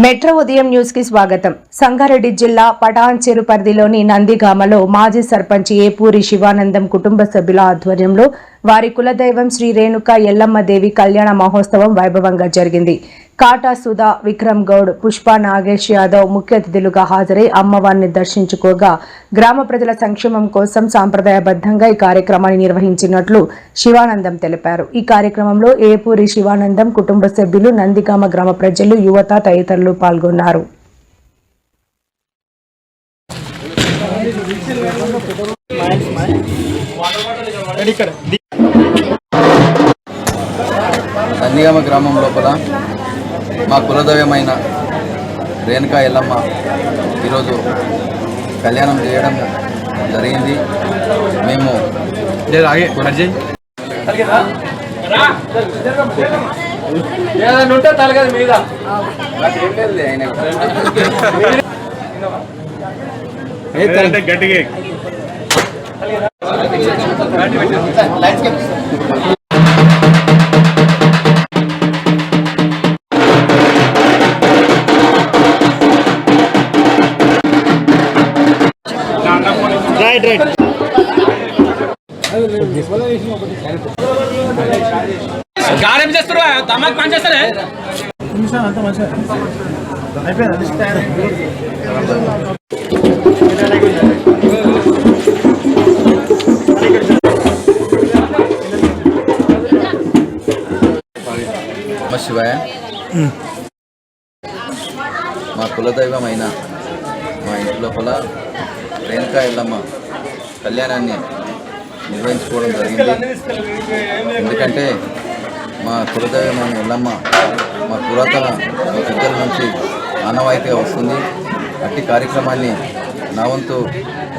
Metro ఉదయం news కి స్వాగతం. సంగారెడ్డి జిల్లా పటాన్చెరు పరిధిలోని నందిగామలో మాజీ సర్పంచ్ ఏపూరి శివానందం కుటుంబ సభ్యుల ఆధ్వర్యంలో వారి కులదైవం శ్రీ రేణుక ఎల్లమ్మ దేవి కళ్యాణ మహోత్సవం వైభవంగా జరిగింది. కాటా సుధా, విక్రమ్ గౌడ్, పుష్ప నాగేష్ యాదవ్ ముఖ్య అతిథులుగా హాజరై అమ్మవారిని దర్శించుకోగా గ్రామ ప్రజల సంక్షేమం కోసం సాంప్రదాయబద్ధంగా ఈ కార్యక్రమాన్ని నిర్వహించినట్లు శివానందం తెలిపారు. ఈ కార్యక్రమంలో ఏపూరి శివానందం కుటుంబ సభ్యులు, నందిగామ గ్రామ ప్రజలు, యువత తదితరులు పాల్గొన్నారు. నందిగామ గ్రామం లోపల మా కులదైవమైన రేణుకా ఎల్లమ్మ ఈరోజు కళ్యాణం చేయడం జరిగింది. మేము గారం చేస్తారు దమాక్ పని చేస్తారే అంత మంచిగా శివాయ. మా కులదైవమైన మా ఇంటి లోపల రేణుకా ఎల్లమ్మ కళ్యాణాన్ని నిర్వహించుకోవడం జరిగింది. ఎందుకంటే మా కులదైవమైన ఎల్లమ్మ మా పురాతన పెద్దల నుంచి ఆనవాయితీగా వస్తుంది. అట్టి కార్యక్రమాన్ని నా వంతు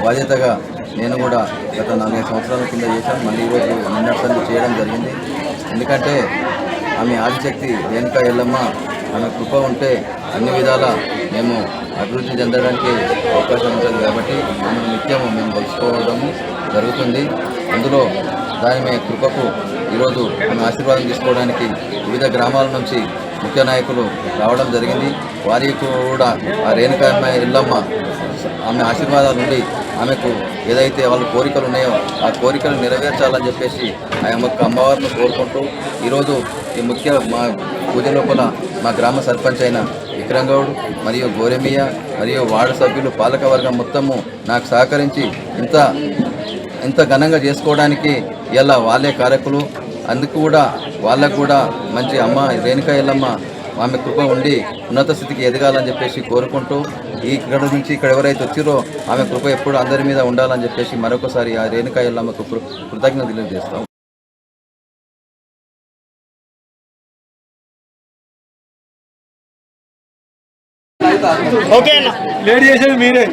బాధ్యతగా నేను కూడా గత 4 సంవత్సరాల కింద చేశాను. మళ్ళీ ఈరోజు నిన్నటి చేయడం జరిగింది. ఎందుకంటే ఆమె ఆదిశక్తి రేణుకా ఎల్లమ్మ, ఆమె కృప ఉంటే అన్ని విధాల మేము అభివృద్ధి చెందడానికి అవకాశం ఉంటుంది. కాబట్టి ఆమెను నిత్యము మేము కలుసుకోవడము జరుగుతుంది. అందులో దాని కృపకు ఈరోజు ఆమె ఆశీర్వాదం తీసుకోవడానికి వివిధ గ్రామాల నుంచి ముఖ్య నాయకులు రావడం జరిగింది. వారికి కూడా ఆ రేణుకా ఎల్లమ్మ ఆమె ఆశీర్వాదాలు ఉండి ఆమెకు ఏదైతే వాళ్ళ కోరికలు ఉన్నాయో ఆ కోరికలు నెరవేర్చాలని చెప్పేసి ఆ యొక్క అమ్మవారిని కోరుకుంటూ ఈరోజు ఈ ముఖ్య మా పూజ లోపల మా గ్రామ సర్పంచ్ అయిన విక్రమ్ గౌడ్ మరియు గోరెమియ మరియు వార్డు సభ్యులు, పాలకవర్గం మొత్తము నాకు సహకరించి ఇంత ఘనంగా చేసుకోవడానికి ఇలా వాళ్ళే కారకులు. అందుకు కూడా వాళ్ళకు కూడా మంచి అమ్మ రేణుకా ఎల్లమ్మ ఆమె కృప ఉండి ఉన్నత స్థితికి ఎదగాలని చెప్పేసి కోరుకుంటూ ఇక్కడ నుంచి ఇక్కడ ఎవరైతే వచ్చిరో ఆమె కృప ఎప్పుడు అందరి మీద ఉండాలని చెప్పేసి మరొకసారి ఆ రేణుకా ఎల్లమ్మకు కృతజ్ఞతలు తెలియజేస్తాం. ఓకే అన్న లేట్ చేసేది మీరే.